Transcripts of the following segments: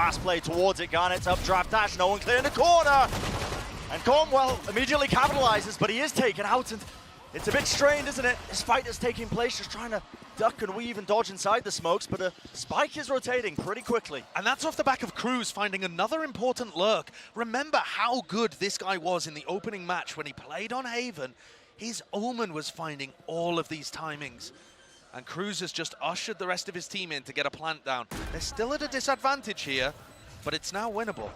fast play towards it. garnetS up, drop dash, no one clear in the corner. And Cornwell immediately capitalizes, but he is taken out, and it's a bit strained, isn't it? This fight is taking place, just trying to duck and weave and dodge inside the smokes, but the spike is rotating pretty quickly. And that's off the back of Crws finding another important lurk. Remember how good this guy was in the opening match when he played on Haven. His Omen was finding all of these timings. And Crws has just ushered the rest of his team in to get a plant down. They're still at a disadvantage here, but it's now winnable.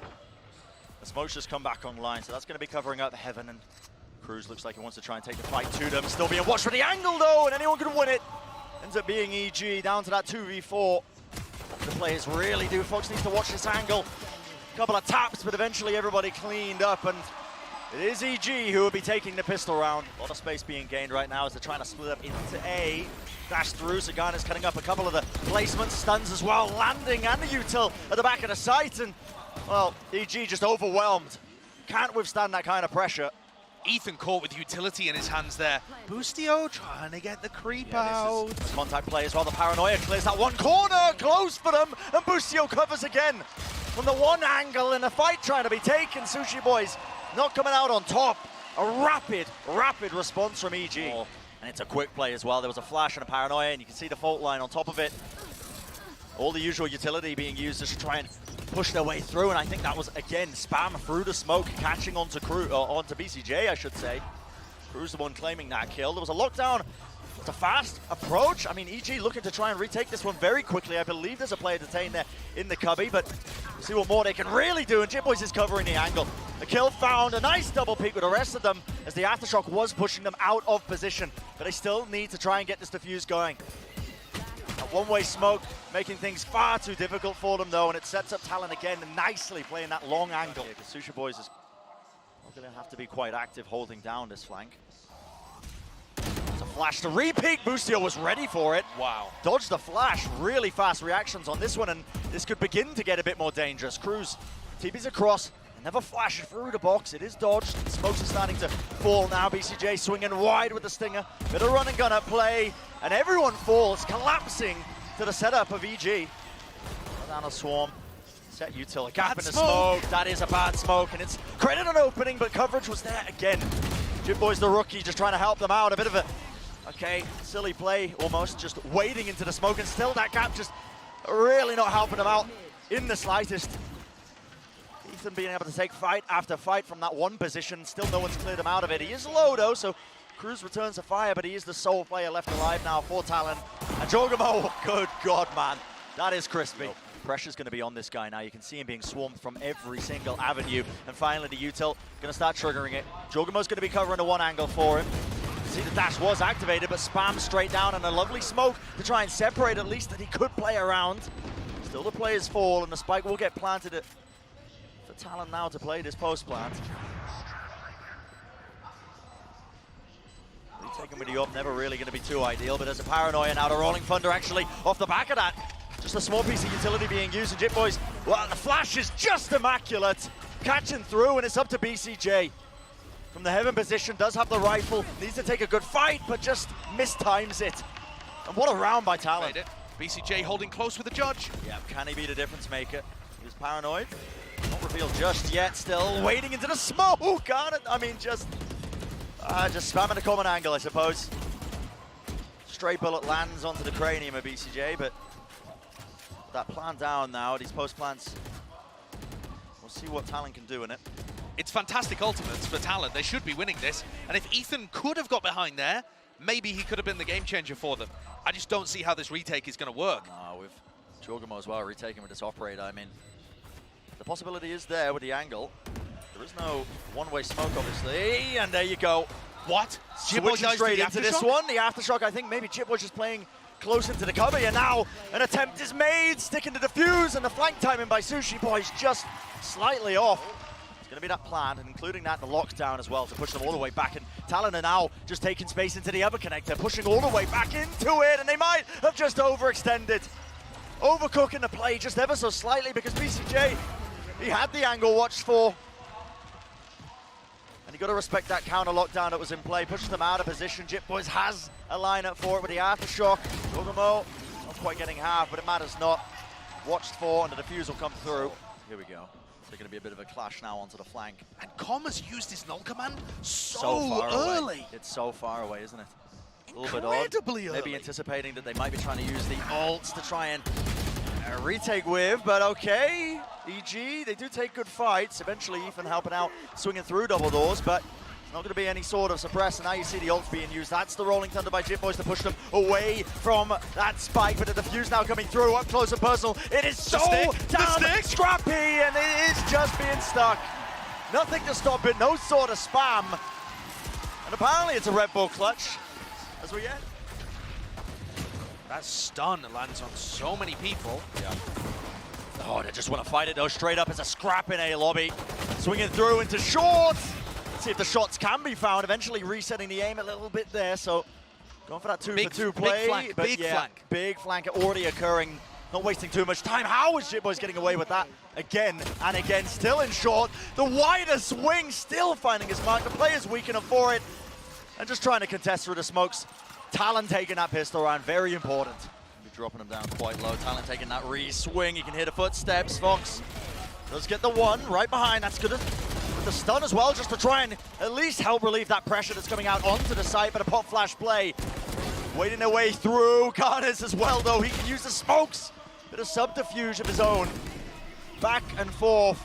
The smokes just come back online, so that's going to be covering up Heaven, and Crws looks like he wants to try and take the fight to them. Still being watched for the angle though, and anyone can win it. Ends up being EG down to that 2v4. The players really do. Foxz needs to watch this angle. A couple of taps, but eventually everybody cleaned up, and it is EG who will be taking the pistol round. A lot of space being gained right now as they're trying to split up into A. Dash through, so garnetS cutting up a couple of the placements, stuns as well, landing, and the util at the back of the site, and well, EG just overwhelmed. Can't withstand that kind of pressure. Ethan caught with utility in his hands there. Boostio trying to get the creep out. This is contact play as well. The paranoia clears that one corner, close for them, and Boostio covers again. From the one angle in a fight trying to be taken, Sushiboys not coming out on top. A rapid response from EG. Oh. And it's a quick play as well. There was a flash and a paranoia, and you can see the fault line on top of it. All the usual utility being used to try and push their way through, and I think that was, again, spam through the smoke, catching onto onto BcJ, I should say. Crws the one claiming that kill. There was a lockdown. It's a fast approach. I mean, EG looking to try and retake this one very quickly. I believe there's a player detained there in the cubby, but we'll see what more they can really do, and JitboyS is covering the angle. The kill found, a nice double peek with the rest of them, as the aftershock was pushing them out of position, but they still need to try and get this defuse going. A one-way smoke, making things far too difficult for them though, and it sets up Talon again nicely, playing that long angle. Yeah, because Sushiboys is going to have to be quite active holding down this flank. It's a flash to repeat. Boostio was ready for it. Wow. Dodged the flash. Really fast reactions on this one, and this could begin to get a bit more dangerous. Crws TP's across, never flashes through the box. It is dodged. Smokes are starting to fall now. BcJ swinging wide with the stinger. Bit of run and gun at play, and everyone falls, collapsing to the setup of EG. Down a swarm. Set util, a gap in the smoke. That is a bad smoke, and it's credit on opening, but coverage was there again. JitboyS the rookie just trying to help them out. A bit of a, okay, silly play almost, just wading into the smoke, and still that gap just really not helping them out in the slightest. Ethan being able to take fight after fight from that one position. Still no one's cleared him out of it. He is low though, so Crws returns to fire, but he is the sole player left alive now for Talon. And jawgemo, good God, man. That is crispy. Pressure's going to be on this guy now. You can see him being swarmed from every single avenue. And finally the util going to start triggering it. jawgemo's going to be covering the one angle for him. See, the dash was activated, but spam straight down, and a lovely smoke to try and separate at least that he could play around. Still the players fall, and the spike will get planted at for Talon now to play this post plant. Taking with the up, never really going to be too ideal, but there's a paranoia now. The Rolling Thunder actually off the back of that. Just a small piece of utility being used, and JitboyS, well, the flash is just immaculate. Catching through, and it's up to BcJ. From the Heaven position, does have the rifle, needs to take a good fight, but just mistimes it. And what a round by Talon. BcJ holding close with the judge. Yeah, can he be the difference maker? He was paranoid. Not revealed just yet, still wading into the smoke. I mean, just spamming a common angle, I suppose. Stray bullet lands onto the cranium of BcJ, but that plant down now, these post plants, we'll see what Talon can do in it. It's fantastic ultimates for Talon. They should be winning this. And if Ethan could have got behind there, maybe he could have been the game changer for them. I just don't see how this retake is going to work. No, with jawgemo as well, retaking with this operator, I mean, the possibility is there with the angle. There is no one-way smoke, obviously, and there you go. What? Switching straight into this one. The aftershock, I think maybe JitboyS is playing close into the cubby, and now an attempt is made, sticking to the fuse, and the flank timing by Sushiboys just slightly off. It's going to be that plan, and including that the lockdown as well, to push them all the way back, and Talon are now just taking space into the other connector, pushing all the way back into it, and they might have just overextended. Overcooking the play just ever so slightly, because BcJ, he had the angle watched for. And you got to respect that counter lockdown that was in play, pushes them out of position. JitboyS has a lineup for it with the aftershock. jawgemo not quite getting half, but it matters not. Watched for, and the defuse will come through. here we go. They're going to be a bit of a clash now onto the flank. And Com has used his null command so far early. Away. It's so far away, isn't it? A little Incredibly bit odd. early. Maybe anticipating that they might be trying to use the ults to try and retake with, but okay. EG, they do take good fights. Eventually, Ethan helping out, swinging through double doors, but it's not going to be any sort of suppress. And now you see the ults being used. That's the Rolling Thunder by JitboyS to push them away from that spike, but the defuse now coming through up close and personal. It is so damn scrappy, and it is just being stuck. Nothing to stop it, no sort of spam. And apparently it's a Red Bull clutch as we get. That stun lands on so many people. Yeah. Oh, they just want to fight it though. Straight up, it's a scrap in A lobby. Swinging through into short. See if the shots can be found. Eventually resetting the aim a little bit there. So going for that 2-for-2 play. Big flank. Big flank already occurring. Not wasting too much time. How is JitboyS getting away with that? Again and again, still in short. The wider swing still finding his mark. The player's weak enough for it. And just trying to contest through the smokes. Talon taking that pistol round, very important. Be dropping him down quite low. Talon taking that re-swing. He can hear the footsteps. Foxz does get the one right behind. That's good with the stun as well, just to try and at least help relieve that pressure that's coming out onto the site. But a pop flash play, waiting their way through. garnetS as well, though. He can use the smokes. Bit of subterfuge of his own. Back and forth.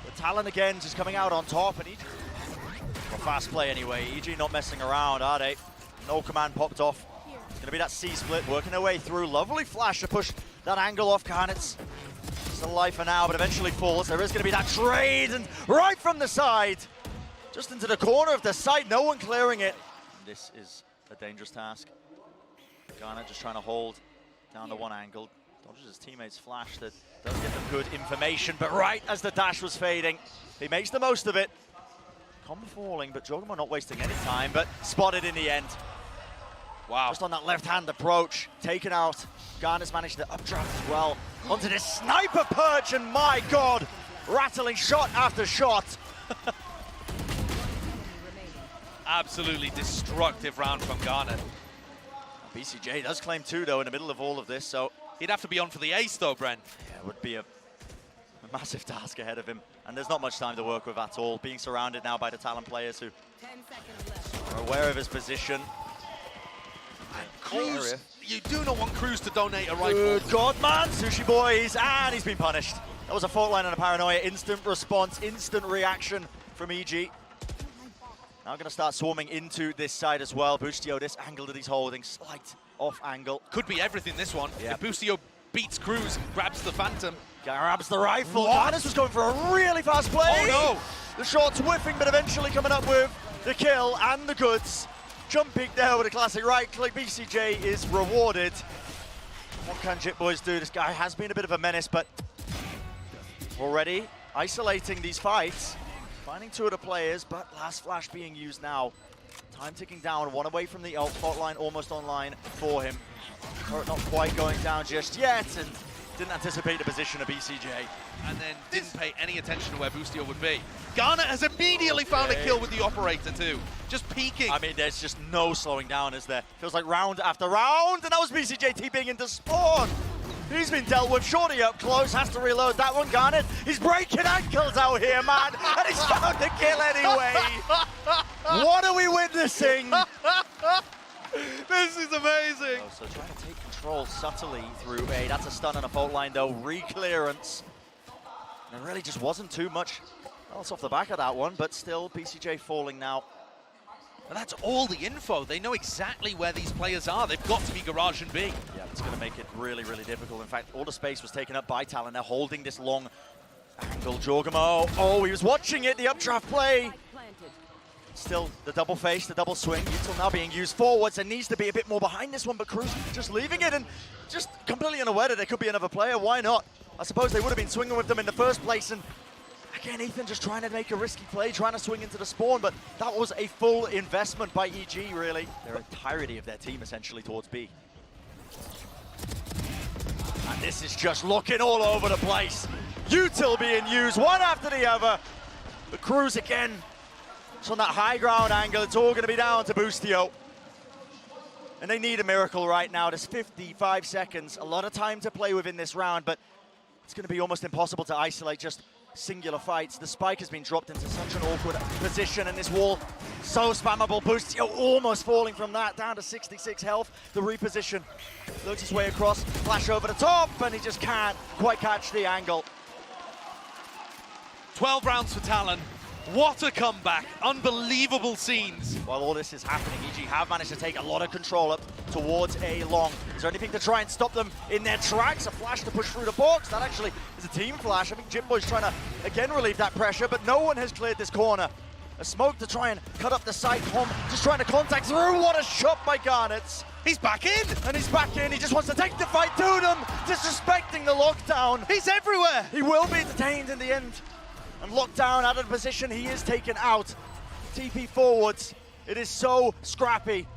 But Talon again just coming out on top, and EG. Well, fast play anyway. EG not messing around, are they? No command popped off. It's going to be that C-split working their way through. Lovely flash to push that angle off garnetS. Still alive for now, but eventually falls. There is going to be that trade, and right from the side. Just into the corner of the site, no one clearing it. This is a dangerous task. garnetS just trying to hold down the one angle. Dodges his teammates' flash that does get them good information, but right as the dash was fading, he makes the most of it. Com falling, but jawgemo not wasting any time, but spotted in the end. Wow. Just on that left-hand approach, taken out. garnetS managed to updraft as well onto this sniper perch, and my God, rattling shot after shot. Absolutely destructive round from garnetS. BcJ does claim 2, though, in the middle of all of this, so he'd have to be on for the ace, though, Brent. Yeah, it would be a massive task ahead of him, and there's not much time to work with at all. Being surrounded now by the Talon players who are aware of his position. And Crws, you do not want Crws to donate a rifle. Good God, man, Sushiboys, and he's been punished. That was a fault line and a paranoia. Instant response, instant reaction from EG. Now going to start swarming into this side as well. Boostio, this angle that he's holding, slight off angle. Could be everything, this one. Yep. If Boostio beats Crws, grabs the Phantom. Grabs the rifle. garnetS was going for a really fast play. Oh no! The shot's whiffing, but eventually coming up with the kill and the goods. Jump peek there with a classic right click. BcJ is rewarded. What can JitboyS do? This guy has been a bit of a menace, but already isolating these fights. Finding 2 of the players, but last flash being used now. Time ticking down, 1 away from the ult. Fault line almost online for him. Turret not quite going down just yet, and didn't anticipate the position of BcJ. And then didn't pay any attention to where Boostio would be. garnetS has immediately found a kill with the operator too. Just peeking. I mean, there's just no slowing down, is there? Feels like round after round, and that was BcJ TPing into spawn. He's been dealt with, shorty up close, has to reload that one. garnetS, he's breaking ankles out here, man, and he's found the kill anyway. What are we witnessing? This is amazing. So trying to take control subtly through A. That's a stun and a fault line though, re-clearance. There really just wasn't too much else off the back of that one, but still BcJ falling now. And that's all the info. They know exactly where these players are. They've got to be garage and B. Yeah, it's going to make it really, really difficult. In fact, all the space was taken up by Talon. They're holding this long angle. jawgemo. Oh, he was watching it, the updraft play. Still the double face, the double swing. Util now being used forwards and needs to be a bit more behind this one, but Crws just leaving it and just completely unaware that there could be another player. Why not? I suppose they would have been swinging with them in the first place, and again, Ethan just trying to make a risky play, trying to swing into the spawn, but that was a full investment by EG, really. Their entirety of their team, essentially, towards B. And this is just looking all over the place. Util being used, one after the other. The Crws again, it's on that high ground angle. It's all going to be down to Boostio. And they need a miracle right now. There's 55 seconds, a lot of time to play with in this round, but it's going to be almost impossible to isolate just singular fights. The spike has been dropped into such an awkward position, and this wall so spammable. Boostio almost falling from that, down to 66 health. The reposition looks his way across, flash over the top, and he just can't quite catch the angle. 12 rounds for Talon. What a comeback. Unbelievable scenes. While all this is happening, EG have managed to take a lot of control up towards A long. Is there anything to try and stop them in their tracks? A flash to push through the box. That actually is a team flash. I think JitboyS trying to, again, relieve that pressure, but no one has cleared this corner. A smoke to try and cut up the side. Tom just trying to contact through. What a shot by garnetS. He's back in. And he's back in. He just wants to take the fight to them, disrespecting the lockdown. He's everywhere. He will be detained in the end. And locked down out of the position, he is taken out. TP forwards. It is so scrappy.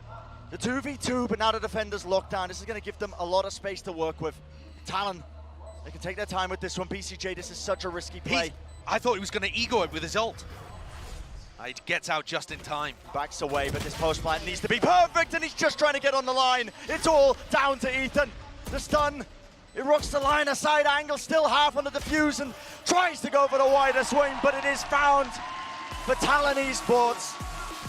The 2v2, but now the defenders locked down. This is going to give them a lot of space to work with. Talon, they can take their time with this one. BcJ, this is such a risky play. I thought he was going to ego it with his ult. He gets out just in time. Backs away, but this post plant needs to be perfect, and he's just trying to get on the line. It's all down to Ethan. The stun. It rocks the line, a side angle, still half on the defuse, and tries to go for the wider swing, but it is found for Talon Esports.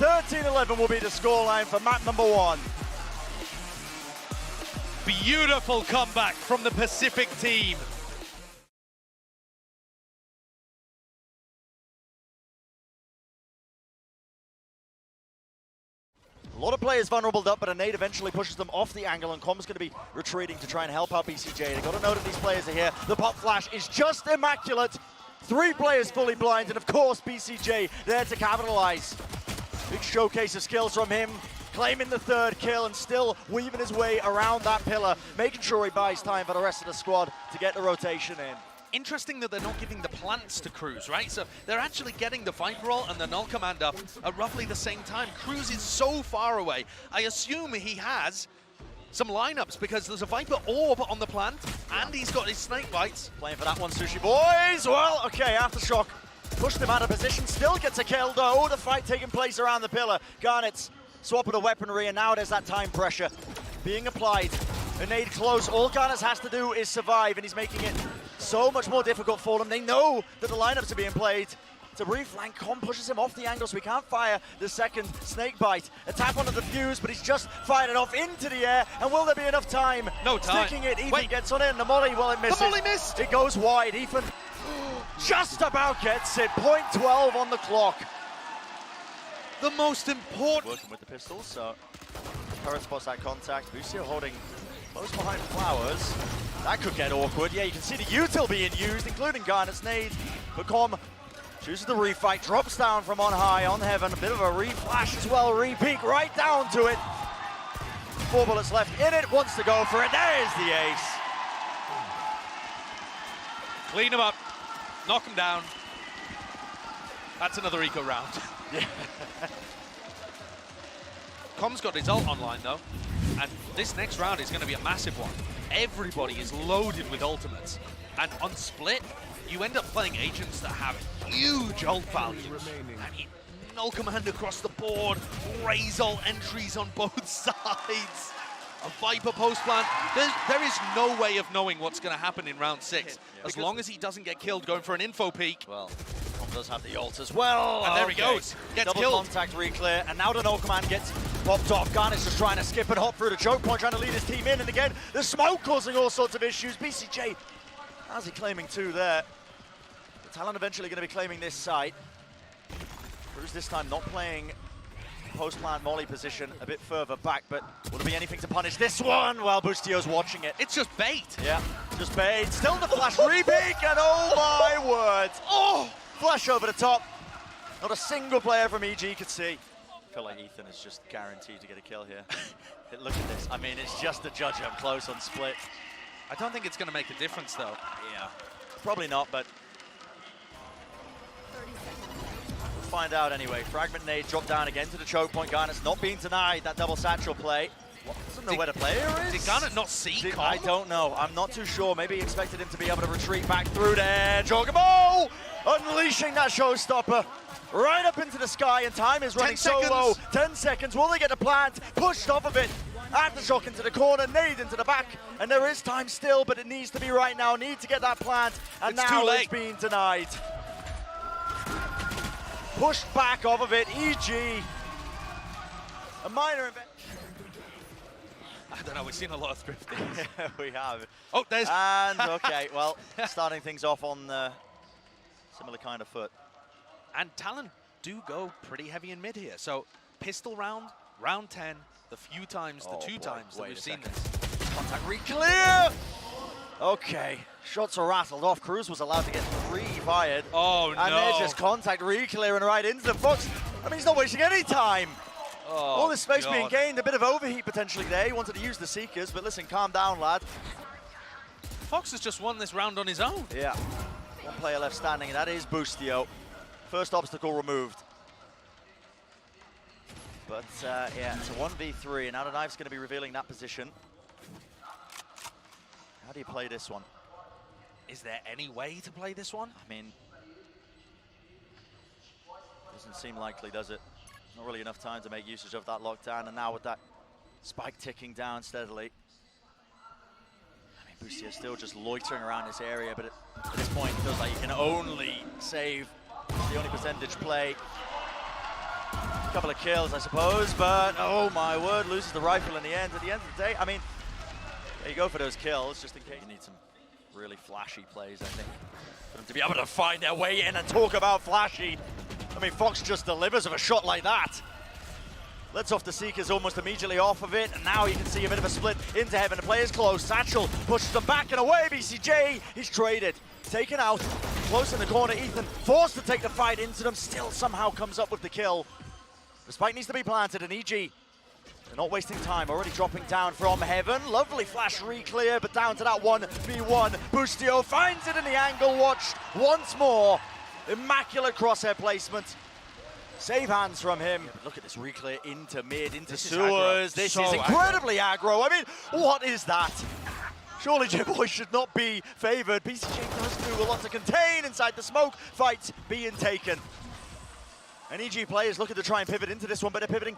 13-11 will be the scoreline for map number 1. Beautiful comeback from the Pacific team. A lot of players vulnerable up, but a nade eventually pushes them off the angle, and Com's going to be retreating to try and help out BcJ. They've got to know that these players are here. The pop flash is just immaculate. 3 players fully blind, and of course BcJ there to capitalize. Big showcase of skills from him, claiming the 3rd kill and still weaving his way around that pillar, making sure he buys time for the rest of the squad to get the rotation in. Interesting that they're not giving the plants to Crws, right? So they're actually getting the Viper roll and the null command up at roughly the same time. Crws is so far away. I assume he has some lineups because there's a Viper orb on the plant and he's got his snake bites. Playing for that one, Sushiboys. Well, okay, aftershock pushed him out of position, still gets a kill though. The fight taking place around the pillar. garnetS swapping the weaponry, and now there's that time pressure being applied. A nade close, all garnetS has to do is survive, and he's making it so much more difficult for them. They know that the lineups are being played. To reflank, Com pushes him off the angle, so he can't fire the second snake bite. A tap onto the fuse, but he's just fired it off into the air, and will there be enough time? No time. Sticking it, Ethan gets on it, and the molly, well, it misses. The molly missed! It goes wide, Ethan just about gets it. 0.12 on the clock. The most important... Working with the pistols, so Current spots that contact. Boostio holding close behind flowers. That could get awkward. Yeah, you can see the util being used, including garnetS nade. But Com chooses the refight, drops down from on high on heaven. A bit of a reflash as well, re-peek right down to it. 4 bullets left in it, wants to go for it. There's the ace. Clean him up, knock him down. That's another eco round. Yeah. Com's got his ult online though, and this next round is going to be a massive one. Everybody is loaded with ultimates, and on split, you end up playing agents that have huge ult value. I mean, null command across the board, raise ult entries on both sides. A Viper post plant. There is no way of knowing what's going to happen in round 6. As long as he doesn't get killed going for an info peek. Well, Com does have the ult as well. And there he goes. Gets Double killed. contact re-clear, and now the null command gets popped off. garnetS just trying to skip and hop through the choke point, trying to lead his team in. And again, the smoke causing all sorts of issues. BcJ, how's he claiming 2 there? The Talon eventually going to be claiming this site. Crws this time not playing post-plant molly position a bit further back, but will there be anything to punish this one? Well, Boostio's watching it. It's just bait. Yeah, just bait. Still the flash re-peek, and oh my word. Oh, flash over the top. Not a single player from EG could see. I feel like Ethan is just guaranteed to get a kill here. Look at this. I mean, it's just a judge up close on split. I don't think it's going to make a difference though. Yeah, probably not, but we'll find out anyway. Fragment nade dropped down again to the choke point. garnetS not being denied that double satchel play. Doesn't know where the player is. Did garnetS not see Com? I don't know. I'm not too sure. Maybe he expected him to be able to retreat back through there. jawgemo! Unleashing that showstopper right up into the sky, and time is running so low. 10 seconds. Will they get the plant? Pushed off of it. Aftershock into the corner, nade into the back, and there is time still, but it needs to be right now. Need to get that plant, and It's now too late. it's being denied. Pushed back off of it, EG. A minor event. I don't know, we've seen a lot of thrifting. Yeah, we have. Oh, there's... And, okay, well, starting things off on similar kind of foot. And Talon do go pretty heavy in mid here. So, pistol round, round 10, the few times, the two times that we've seen this. Contact re-clear! Okay, shots are rattled off. Crws was allowed to get 3 fired. Oh, no. And there's just contact re-clearing right into the Foxz. I mean, he's not wasting any time. Oh, All this space God. being gained, a bit of overheat potentially there. He wanted to use the Seekers, but listen, calm down, lad. Foxz has just won this round on his own. Yeah, one player left standing, and that is Boostio. First obstacle removed. But yeah, it's a 1v3, and now the knife's going to be revealing that position. How do you play this one? Is there any way to play this one? I mean, doesn't seem likely, does it? Not really enough time to make usage of that lockdown, and now with that spike ticking down steadily. I mean, Boostio still just loitering around this area, but at this point it feels like you can only save the only percentage play. A couple of kills, I suppose, but oh my word, loses the rifle in the end. At the end of the day, I mean, there you go for those kills, just in case. You need some really flashy plays, I think, for them to be able to find their way in and talk about flashy. I mean, Foxz just delivers of a shot like that. Lets off the Seekers almost immediately off of it, and now you can see a bit of a split into heaven. The player's close. Satchel pushes them back and away. BcJ, he's traded. Taken out. Close in the corner. Ethan forced to take the fight into them. Still somehow comes up with the kill. The spike needs to be planted, and EG, they're not wasting time. Already dropping down from heaven. Lovely flash re-clear, but down to that 1v1. Boostio finds it in the angle. Watched once more. Immaculate crosshair placement. Save hands from him. Yeah, look at this re-clear into mid, into sewers. This is incredibly aggro. I mean, what is that? Surely JitboyS should not be favored. BcJ does do a lot to contain inside the smoke. Fight being taken. And EG players looking to try and pivot into this one, but they're pivoting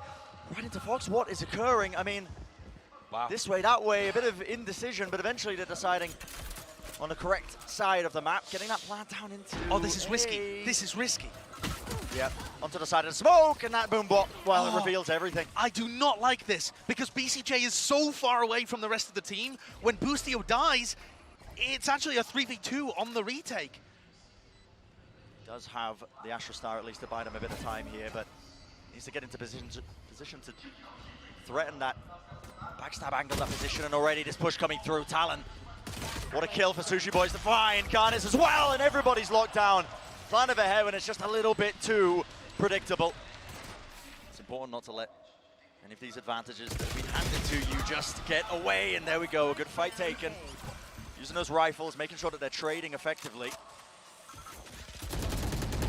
right into Foxz. What is occurring? I mean, this way, that way, a bit of indecision, but eventually they're deciding on the correct side of the map, getting that plant down into... Oh, this is risky. This is risky. Yep, onto the side of the smoke, and that boom bot, well, it reveals everything. I do not like this, because BcJ is so far away from the rest of the team. When Boostio dies, it's actually a 3v2 on the retake. Does have the Astra Star at least to buy them a bit of time here, but needs to get into position to threaten that backstab angle, that position, and already this push coming through. Talon, what a kill for Sushiboys to find. garnetS as well, and everybody's locked down. Plan of ahead, and it's just a little bit too predictable. It's important not to let any of these advantages that have been handed to you just get away, and there we go, a good fight taken. Using those rifles, making sure that they're trading effectively.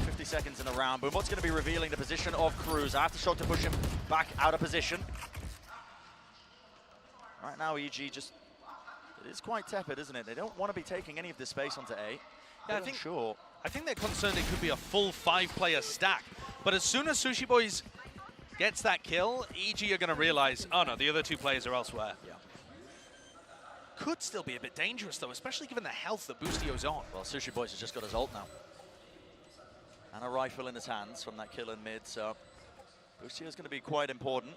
50 seconds in the round. Boom, what's going to be revealing the position of Crws. Aftershock to push him back out of position. Right now, EG just, it is quite tepid, isn't it? They don't want to be taking any of this space onto A. Yeah, I think they're concerned it could be a full 5-player stack. But as soon as Sushiboys gets that kill, EG are going to realize, oh no, the other 2 players are elsewhere. Yeah. Could still be a bit dangerous though, especially given the health that Boostio's on. Well, Sushiboys has just got his ult now. And a rifle in his hands from that kill in mid, so Boostio's going to be quite important.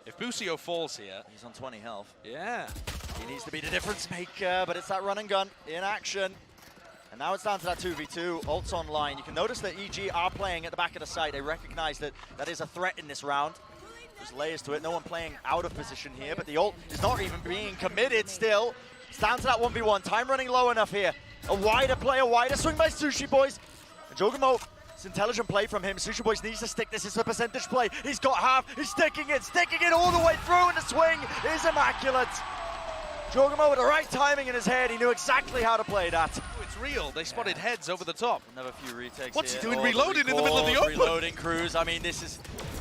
If Boostio falls here... He's on 20 health. Yeah. He needs to be the difference maker, but it's that run and gun in action. And now it's down to that 2v2. Ult's online. You can notice that EG are playing at the back of the site. They recognize that that is a threat in this round. There's layers to it. No one playing out of position here, but the ult is not even being committed still. It's down to that 1v1. Time running low enough here. A wider play, a wider swing by Sushiboys. And jawgemo, it's intelligent play from him. Sushiboys needs to stick this. It's a percentage play. He's got half. He's sticking it all the way through, and the swing is immaculate. jawgemo with the right timing in his head. He knew exactly how to play that. Oh, it's real. They spotted heads over the top. Another few retakes. What's here. he doing reloading in the middle of the open? Reloading Crws. I mean, this is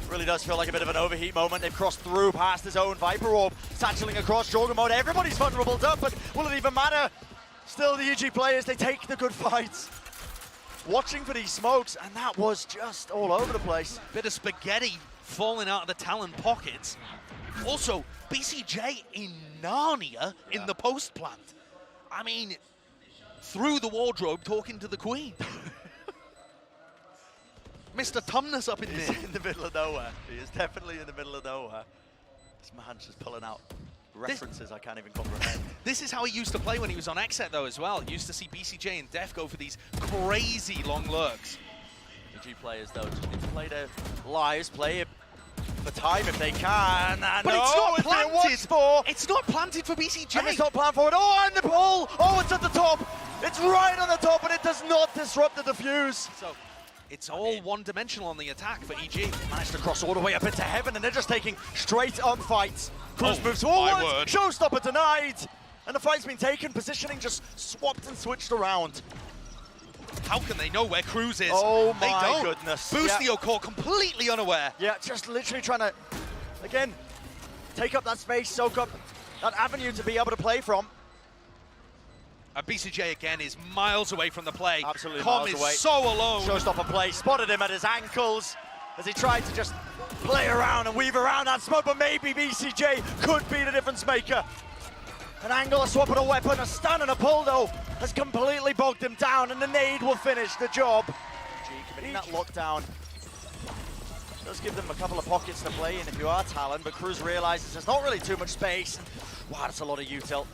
really does feel like a bit of an overheat moment. They've crossed through past his own Viper Orb, satcheling across jawgemo. Everybody's vulnerable up, but will it even matter? Still, the EG players, they take the good fights. Watching for these smokes, and that was just all over the place. Bit of spaghetti falling out of the Talon pockets. Also, BcJ in Narnia in the post plant. I mean, through the wardrobe talking to the Queen. Mr. Tumnus up in there. He's in the middle of nowhere. He is definitely in the middle of nowhere. This man's just pulling out references I can't even comprehend. This is how he used to play when he was on Exet though as well. Used to see BcJ and Def go for these crazy long lurks. EG players though just need to play their lives, play it for time if they can. And But it's not planted. For. It's not planted for BcJ. And it's not planned for it. Oh, and the pull! Oh, it's at the top! It's right on the top, and it does not disrupt the defuse. So it's all one-dimensional on the attack for EG. Managed to cross all the way up into heaven, and they're just taking straight-up fights. Crws moves my forward, word. showstopper denied, and the fight's been taken, positioning just swapped and switched around. How can they know where Crws is? Oh They my don't. goodness. Boostio caught completely unaware. Yeah, just literally trying to, again, take up that space, soak up that avenue to be able to play from. BcJ again is miles away from the play. Absolutely Com miles is away. so alone. Showstopper play, spotted him at his ankles as he tried to just play around and weave around that smoke, but maybe BcJ could be the difference maker. An angle, a swap, and a weapon, a stun and a pull though has completely bogged him down, and the nade will finish the job. Committing that lockdown does give them a couple of pockets to play in if you are Talon, but Crws realizes there's not really too much space. Wow, that's a lot of util.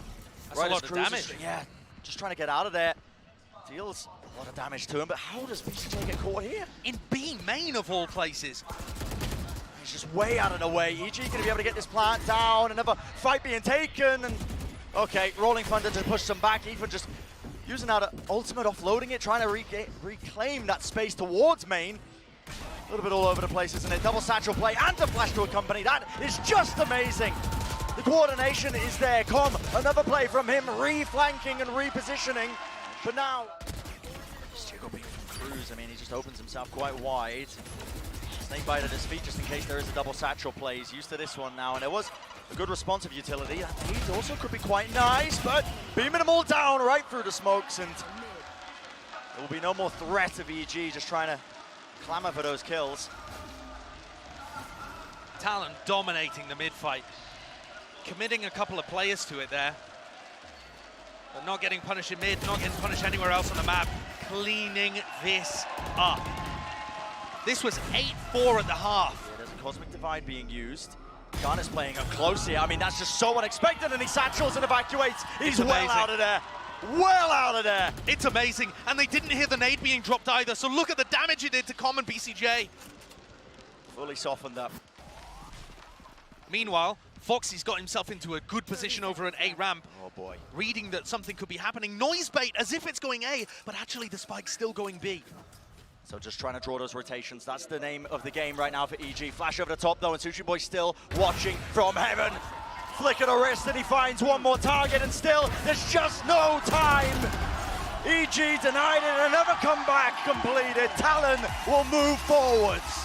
That's a lot of damage. Yeah, just trying to get out of there. Deals a lot of damage to him, but how does BcJ get caught here? In B main of all places. He's just way out of the way. EG going to be able to get this plant down. Another fight being taken. And okay, Rolling Thunder to push them back. Even just using that ultimate, offloading it, trying to reclaim that space towards main. A little bit all over the place, isn't it? Double satchel play and a flash to accompany. That is just amazing. The coordination is there. Com, another play from him, re-flanking and repositioning. But now, Jiggle beat from Crws. I mean, he just opens himself quite wide. Snakebite at his feet just in case there is a double satchel play. He's used to this one now, and there was a good responsive utility. That nade also could be quite nice, but beaming them all down right through the smokes, and there will be no more threat of EG just trying to clamor for those kills. Talon dominating the mid-fight. Committing a couple of players to it there. But not getting punished in mid, not getting punished anywhere else on the map. Cleaning this up. This was 8-4 at the half. Yeah, there's a Cosmic Divide being used. garnetS playing up close here. I mean, that's just so unexpected, and he satchels and evacuates. He's well out of there. Well out of there. It's amazing, and they didn't hear the nade being dropped either, so look at the damage it did to Com and BcJ. Fully softened up. Meanwhile, Foxy's got himself into a good position over an A ramp. Oh boy. Reading that something could be happening. Noise bait as if it's going A, but actually the spike's still going B. So just trying to draw those rotations. That's the name of the game right now for EG. Flash over the top though, and Sushiboys still watching from heaven. Flick of the wrist, and he finds one more target, and still there's just no time. EG denied it, and another comeback completed. Talon will move forwards.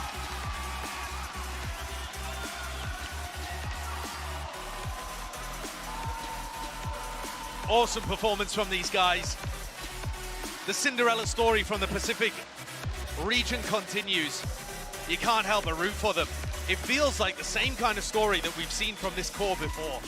Awesome performance from these guys. The Cinderella story from the Pacific region continues. You can't help but root for them. It feels like the same kind of story that we've seen from this core before.